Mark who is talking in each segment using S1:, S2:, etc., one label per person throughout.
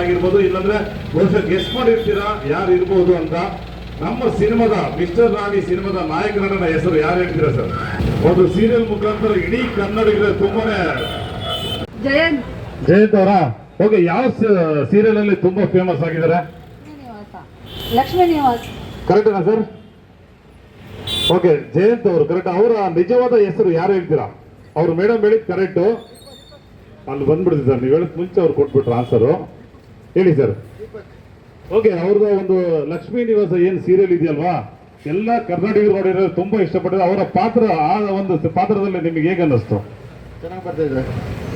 S1: ಆಗಿರ್ಬೋದು, ಇಲ್ಲಾಂದ್ರೆ ಬಹುಶಃ ಗೆಸ್ಟ್ ಮಾಡಿರ್ತೀರಾ ಯಾರು ಇರ್ಬೋದು ಅಂತ. ನಮ್ಮ ಸಿನಿಮಾದ ಮಿಸ್ಟರ್ ರಾಣಿ ಸಿನಿಮಾದ ನಾಯಕ ನಟನ ಹೆಸರು ಯಾರು ಹೇಳ್ತೀರಾ ಸರ್? ಒಂದು ಸೀರಿಯಲ್ ಮುಖಾಂತರ ಇಡೀ ಕನ್ನಡಿಗರ ತುಂಬಾನೇ ಜಯಂತ್ ಅವರ. ಓಕೆ, ಯಾವ ಸೀರಿಯಲ್ ಅಲ್ಲಿ ತುಂಬಾ ಫೇಮಸ್ ಆಗಿದ್ದಾರೆ?
S2: ಲಕ್ಷ್ಮೀ ನಿವಾಸ್.
S1: ಕರೆಕ್ಟಾ ಸರ್? ಓಕೆ, ಜಯಂತ್ ಅವರು ಕರೆಕ್ಟ್. ಅವರ ನಿಜವಾದ ಹೆಸರು ಯಾರು ಹೇಳ್ತೀರಾ? ಅವ್ರು ಮೇಡಮ್ ಹೇಳಿದ್ ಕರೆಕ್ಟು, ಅಲ್ಲಿ ಬಂದ್ಬಿಡ್ತೀವಿ ಸರ್. ನೀವು ಹೇಳಿದ ಮುಂಚೆ ಅವ್ರು ಕೊಟ್ಬಿಟ್ರು ಆನ್ಸರು. ಹೇಳಿ ಸರ್. ಓಕೆ, ಅವ್ರದ ಒಂದು ಲಕ್ಷ್ಮೀ ನಿವಾಸ ಏನು ಸೀರಿಯಲ್ ಇದೆಯಲ್ವಾ, ಎಲ್ಲ ಕರ್ನಾಟಕರು ನೋಡಿರೋ ತುಂಬಾ ಇಷ್ಟಪಟ್ಟಿದ್ದಾರೆ. ಅವರ ಪಾತ್ರ, ಆ ಒಂದು ಪಾತ್ರದಲ್ಲಿ ನಿಮಗೆ ಹೇಗೆ ಅನ್ನಿಸ್ತು?
S3: ಚೆನ್ನಾಗಿ ಬರ್ತಿದ್ದಾರೆ,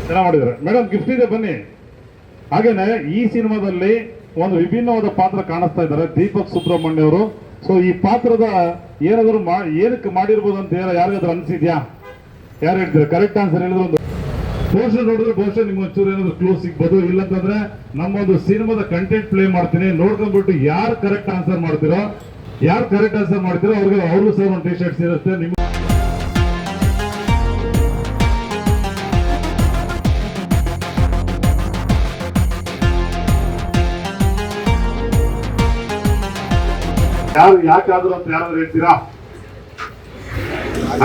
S1: ಚೆನ್ನಾಗಿ ಮಾಡಿದ್ದಾರೆ ಮೇಡಮ್. ಗಿಫ್ಟ್ ಇದೆ ಬನ್ನಿ. ಹಾಗೇನೆ ಈ ಸಿನಿಮಾದಲ್ಲಿ ಒಂದು ವಿಭಿನ್ನವಾದ ಪಾತ್ರ ಕಾಣಿಸ್ತಾ ಇದ್ದಾರೆ ದೀಪಕ್ ಸುಬ್ರಹ್ಮಣ್ಯ ಅವರು. ಸೊ ಈ ಪಾತ್ರದ ಏನಾದ್ರು ಏನಕ್ಕೆ ಮಾಡಿರ್ಬೋದು ಅಂತ ಯಾರಿಗಾದ್ರೂ ಅನ್ಸಿದ್ಯಾ? ಯಾರು ಹೇಳ್ತೀರಾ? ಕರೆಕ್ಟ್ ಆನ್ಸರ್ ಹೇಳಿದ್ರೆ ಒಂದು ಪೋಸ್ಟರ್ ನೋಡಿದ್ರೆ ಬಹುಶಃ ನಿಮ್ಗೆ ಒಂಚೂರು ಏನಾದ್ರು ಕ್ಲೂ ಸಿಗ್ಬೋದು. ಇಲ್ಲಂತಂದ್ರೆ ನಮ್ಮೊಂದು ಸಿನಿಮಾದ ಕಂಟೆಂಟ್ ಪ್ಲೇ ಮಾಡ್ತೀನಿ, ನೋಡ್ಕೊಂಡ್ಬಿಟ್ಟು ಯಾರು ಕರೆಕ್ಟ್ ಆನ್ಸರ್ ಮಾಡ್ತಿರೋ ಅವ್ರಿಗೆ ಅವ್ರಿಗೂ ಸರ್ ಒಂದು ಟಿ ಶರ್ಟ್ಸ್ ಇರುತ್ತೆ. ನಿಮ್ಮ ಯಾರು ಯಾಕಾದ್ರು ಅಂತ ಯಾರಾದ್ರೂ ಹೇಳ್ತೀರಾ?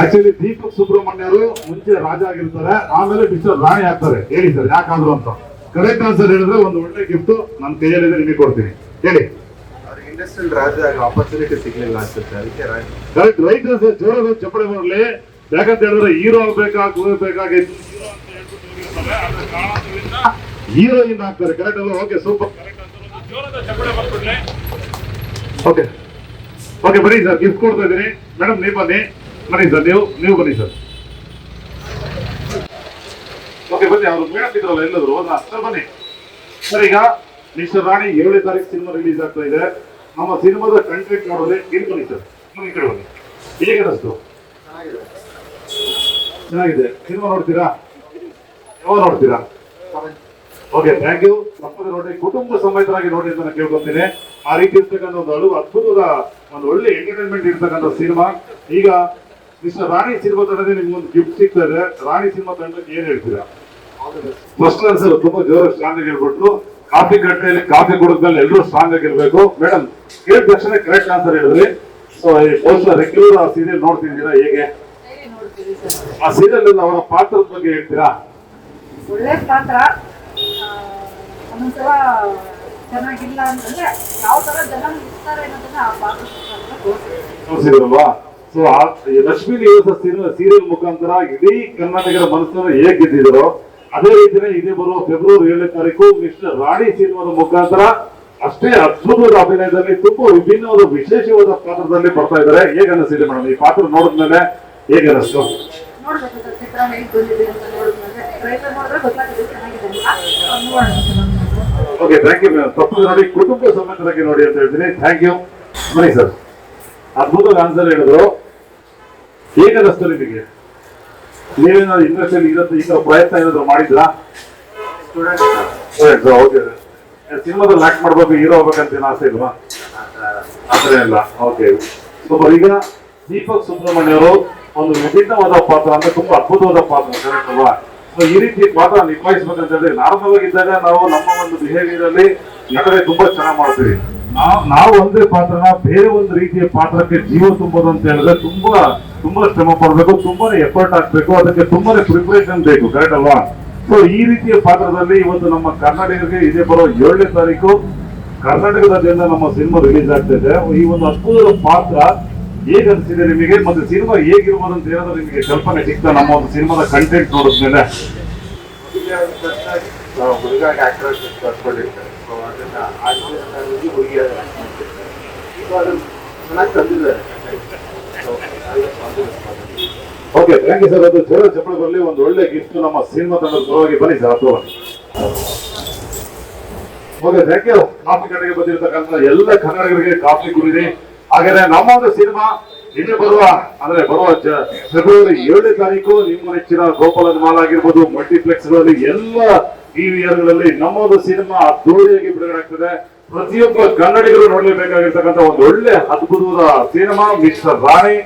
S1: ಆಕ್ಚುಲಿ ದೀಪಕ್ ಸುಬ್ರಹ್ಮಣ್ಯ ಅವರು ಮುಂಚೆ ರಾಜ ಆಗಿರ್ತಾರೆ, ಆಮೇಲೆ ಮಿಸ್ಟರ್ ರಾಣಿ ಆಗ್ತಾರೆ. ಹೇಳಿ ಸರ್ ಯಾಕಾದ್ರು ಅಂತ. ಕರೆಕ್ಟ್ ಆನ್ಸರ್ ಹೇಳಿದ್ರೆ ಒಂದು ಒಳ್ಳೆ ಗಿಫ್ಟ್ ನನ್ನ ಕೈಯಲ್ಲಿದೆ, ನಿಮಗೆ ಕೊಡ್ತೀನಿ. ಹೇಳಿ.
S3: ಅವ್ರಿಗೆ ಇಂಡಸ್ಟ್ರಿಯಲ್ ರಾಜ ಆಗಿ ಆಪರ್ಚುನಿಟಿ ಸಿಗ್ಲಿಲ್ಲ ಅನ್ಸುತ್ತೆ, ಅದಕ್ಕೆ
S1: ಕರೆಕ್ಟ್. Right answer. ಜೋರಾದ ಚಪ್ಪಳೆ ಬರಲಿ. ಯಾಕಂತ ಹೇಳಿದ್ರೆ ಹೀರೋ ಬೇಕಾಗಿ ಹೀರೋಯಿನ್ ಆಗ್ತಾರೆ. ಕರೆಕ್ಟ್ ಅಲ್ಲ? Okay, super. ಜೋರಾದ ಚಪ್ಪಳೆ ಬರ್ಬಿಡ್ಲಿ. ಓಕೆ ಓಕೆ, ಬನ್ನಿ ಸರ್, ಗಿಫ್ಟ್ ಕೊಡ್ತಾ ಇದ್ದೀನಿ. ಮೇಡಮ್ ನೀವು ಬನ್ನಿ ಸರ್, ನೀವು ಬನ್ನಿ ಸರ್. ಓಕೆ ಬನ್ನಿ. ಅವರು ಮೇಡಮ್ ಇದ್ರಲ್ಲ ಎಲ್ಲದ್ರು ಹೋದ ಸರ್, ಬನ್ನಿ ಸರ್. ಈಗ ಮಿಸ್ಟರ್ ರಾಣಿ 7ನೇ ತಾರೀಕು ಸಿನಿಮಾ ರಿಲೀಸ್ ಆಗ್ತಾ ಇದೆ. ನಮ್ಮ ಸಿನಿಮಾದ ಕಂಟೆಂಟ್ ನೋಡಿದ್ರೆ ಇಲ್ಲಿ ಬನ್ನಿ ಸರ್, ಈ ಕಡೆ ಬನ್ನಿ. ಹೇಗೆ ಅನಿಸ್ತು? ಚೆನ್ನಾಗಿದೆ. ಸಿನಿಮಾ ನೋಡ್ತೀರಾ? ಯಾವಾಗ ನೋಡ್ತೀರಾ? Okay, thank you. ತಪ್ಪದೆ ನೋಡಿ, ಕುಟುಂಬ ಸಮೇತರಾಗಿ ನೋಡಿ ಅಂತ ನಾನು ಕೇಳ್ಕೊತೀನಿ. ಆ ರೀತಿ ಇರ್ತಕ್ಕಂಥ ಒಂದು ಅದ್ಭುತವಾದ ಒಂದು ಒಳ್ಳೆ ಎಂಟರ್ಟೈನ್ಮೆಂಟ್ ಇರ್ತಕ್ಕಂಥ ಸಿನಿಮಾ. ಈಗ ಮಿಸ್ಟರ್ ರಾಣಿ ಸಿನಿಮಾ ತಂಡದಲ್ಲಿ ನಿಮ್ಗೆ ಒಂದು ಗಿಫ್ಟ್ ಸಿಗ್ತಾ ಇದೆ. ರಾಣಿ ಸಿನಿಮಾ ತಂಡಕ್ಕೆ ಏನ್ ಹೇಳ್ತೀರಾ? ಫಸ್ಟ್ ಆನ್ಸರ್ ತುಂಬಾ ಜೋರ ಸ್ಟ್ರಾಂಗ್ ಆಗಿ ಹೇಳ್ಬಿಟ್ರು. ಕಾಫಿ ಗಟ್ಟೆಯಲ್ಲಿ ಕಾಫಿ ಕುಡಿದ್ಮೇಲೆ ಎಲ್ಲರೂ ಸ್ಟ್ರಾಂಗ್ ಆಗಿರ್ಬೇಕು. ಮೇಡಮ್ ಕೇಳಿದ ತಕ್ಷಣ ಕರೆಕ್ಟ್ ಆನ್ಸರ್ ಹೇಳಿದ್ರಿ. ಸೊ ರೆಗ್ಯುಲರ್ ಆ ಸೀರಿಯಲ್ ನೋಡ್ತಿದ್ದೀರಾ? ಹೇಗೆ ಆ ಸೀರಿಯಲ್ ಅವರ ಪಾತ್ರದ ಬಗ್ಗೆ ಹೇಳ್ತೀರಾ?
S2: ಒಳ್ಳೆ ಪಾತ್ರ. ಒಂದೊಂದ್ಸಲ ಚೆನ್ನಾಗಿಲ್ಲ ಅಂತಂದ್ರೆ ಯಾವ ತರ ಜನ ಇರ್ತಾರೆ ಅನ್ನೋದನ್ನ ಆ ಪಾತ್ರ
S1: ತೋರಿಸಿದ್ರಲ್ವಾ? ಸೊ ಲಕ್ಷ್ಮೀ ನಿವಾಸ ಸೀರಿಯಲ್ ಮುಖಾಂತರ ಇಡೀ ಕರ್ನಾಟಕದ ಮನಸ್ಸನ್ನು ಹೇಗೆ ಗೆದ್ದಿದ್ರು, ಅದೇ ರೀತಿನೇ ಇದೇ ಬರುವ ಫೆಬ್ರವರಿ 7ನೇ ತಾರೀಕು ಮಿಸ್ಟರ್ ರಾಣಿ ಸಿನಿಮಾದ ಮುಖಾಂತರ ಅಷ್ಟೇ ಅದ್ಭುತವಾದ ಅಭಿನಯದಲ್ಲಿ ತುಂಬಾ ವಿಭಿನ್ನವಾದ ವಿಶೇಷವಾದ ಪಾತ್ರದಲ್ಲಿ ಬರ್ತಾ ಇದ್ದಾರೆ. ಹೇಗೆ ಅನಿಸಿದೆ ಮೇಡಮ್? ಈ ಪಾತ್ರ ನೋಡಿದ್ಮೇಲೆ ಹೇಗೆ ಅನಿಸ್ತು? Okay, thank you madam. ತಪ್ಪು ನೋಡಿ, ಕುಟುಂಬ ಸಮೇತರಾಗಿ ನೋಡಿ ಅಂತ ಹೇಳ್ತೀನಿ. Thank you. ಬನ್ನಿ ಸರ್. ಅದ್ಭುತವಾದ ಆನ್ಸರ್ ಹೇಳಿದ್ರು. ಹೇಗೆ ಅನಿಸ್ತು ನಿಮಗೆ? ನೀವೇನಾದ್ರು ಇಂಡಸ್ಟ್ರಿಯಲ್ಲಿ ಈ ತರ ಪ್ರಯತ್ನ ಏನಾದ್ರು ಮಾಡಿದ್ರಾ? ಓಕೆ, ಸಿನಿಮಾದಲ್ಲಿ ಆಕ್ಟ್ ಮಾಡ್ಬೇಕು, ಹೀರೋ ಆಗ್ಬೇಕಂತ ಆಸೆ ಇಲ್ವಾ? ಆತರ ಇಲ್ಲ. Okay, super. ಈಗ ದೀಪಕ್ ಸುಬ್ರಹ್ಮಣ್ಯ ಅವರು ಒಂದು ವಿಭಿನ್ನವಾದ ಪಾತ್ರ ಅಂದ್ರೆ ತುಂಬಾ ಅದ್ಭುತವಾದ ಪಾತ್ರ, ಕರೆಕ್ಟ್ ಅಲ್ವಾ? ಈ ರೀತಿ ಪಾತ್ರ ನಿಭಾಯಿಸ್ಬೇಕಂತ ಹೇಳಿದ್ರೆ ನಾರ್ಮಲ್ ಆಗಿದ್ದಾಗ ನಾವು ನಮ್ಮ ಒಂದು ಬಿಹೇವಿಯರ್ ಅಲ್ಲಿ ನಟನೆ ತುಂಬಾ ಚೆನ್ನಾಗಿ ಮಾಡ್ತೀವಿ. ನಾವು ಒಂದೇ ಪಾತ್ರನ ಬೇರೆ ಒಂದು ರೀತಿಯ ಪಾತ್ರಕ್ಕೆ ಜೀವ ತುಂಬೋದು ಅಂತ ಹೇಳಿದ್ರೆ ತುಂಬಾ ಶ್ರಮ ಪಡ್ಬೇಕು, ತುಂಬಾನೇ ಎಫರ್ಟ್ ಹಾಕ್ಬೇಕು, ಅದಕ್ಕೆ ತುಂಬಾನೇ ಪ್ರಿಪರೇಷನ್ ಬೇಕು, ಕರೆಕ್ಟ್ ಅಲ್ವಾ? ಸೊ ಈ ರೀತಿಯ ಪಾತ್ರದಲ್ಲಿ ಇವತ್ತು ನಮ್ಮ ಕರ್ನಾಟಕಕ್ಕೆ ಇದೇ ಬರೋ 7ನೇ ತಾರೀಕು ಕರ್ನಾಟಕದಾದ್ಯಂತ ನಮ್ಮ ಸಿನಿಮಾ ರಿಲೀಸ್ ಆಗ್ತಿದೆ. ಈ ಒಂದು ಅದ್ಭುತದ ಪಾತ್ರ ಹೇಗೆ ಅನಿಸಿದೆ ನಿಮಗೆ? ಮತ್ತೆ ಸಿನಿಮಾ ಹೇಗಿರ್ಬೋದು ಅಂತ ಏನಾದ್ರು ನಿಮಗೆ ಕಲ್ಪನೆ ಸಿಗ್ತಾ ನಮ್ಮ ಒಂದು ಸಿನಿಮಾದ ಕಂಟೆಂಟ್ ನೋಡಿದ್ಮೇಲೆ?
S3: ಹುಡುಗಾಗಿ ಆಕ್ಟರ್ಸ್ ಕರ್ಕೊಂಡಿರ್ತಾರೆ, ಸೊ ಅದನ್ನ ಹುಡುಗಿ ಚೆನ್ನಾಗಿ ತಂದಿದ್ದಾರೆ.
S1: Okay, thank you sir. ಅದು ಜೋರ ಚಪ್ಪಳ ಬರಲಿ. ಒಂದು ಒಳ್ಳೆ ಗಿಫ್ಟ್ ನಮ್ಮ ಸಿನಿಮಾ ತಂಡದ ಪರವಾಗಿ ಬನ್ನಿ ಸರ್, ಹತ್ರ ಬನ್ನಿ. Okay, thank you. ಕಾಫಿ ಕಡೆಗೆ ಬಂದಿರತಕ್ಕಂಥ ಎಲ್ಲ ಕನ್ನಡಿಗರಿಗೆ ಕಾಫಿ ಕುಡಿರಿ. ಹಾಗಾದ್ರೆ ನಮ್ಮ ಒಂದು ಸಿನಿಮಾ ಇನ್ನು ಬರುವ ಫೆಬ್ರವರಿ 7ನೇ ತಾರೀಕು ನಿಮ್ಮ ನೆಚ್ಚಿನ ಗೋಪಾಲನ್ ಮಾಲ್ ಆಗಿರ್ಬೋದು, ಮಲ್ಟಿಪ್ಲೆಕ್ಸ್ ಗಳಲ್ಲಿ ಎಲ್ಲ ಟಿವಿಗಳಲ್ಲಿ ನಮ್ಮ ಒಂದು ಸಿನಿಮಾ ಅದ್ದೂರಿಯಾಗಿ ಬಿಡುಗಡೆ ಆಗ್ತದೆ. ಪ್ರತಿಯೊಬ್ಬ ಕನ್ನಡಿಗರು ನೋಡ್ಲೇಬೇಕಾಗಿರ್ತಕ್ಕಂಥ ಒಂದು ಒಳ್ಳೆ ಅದ್ಭುತವಾದ ಸಿನಿಮಾ ಮಿಸ್ಟರ್ ರಾಣಿ.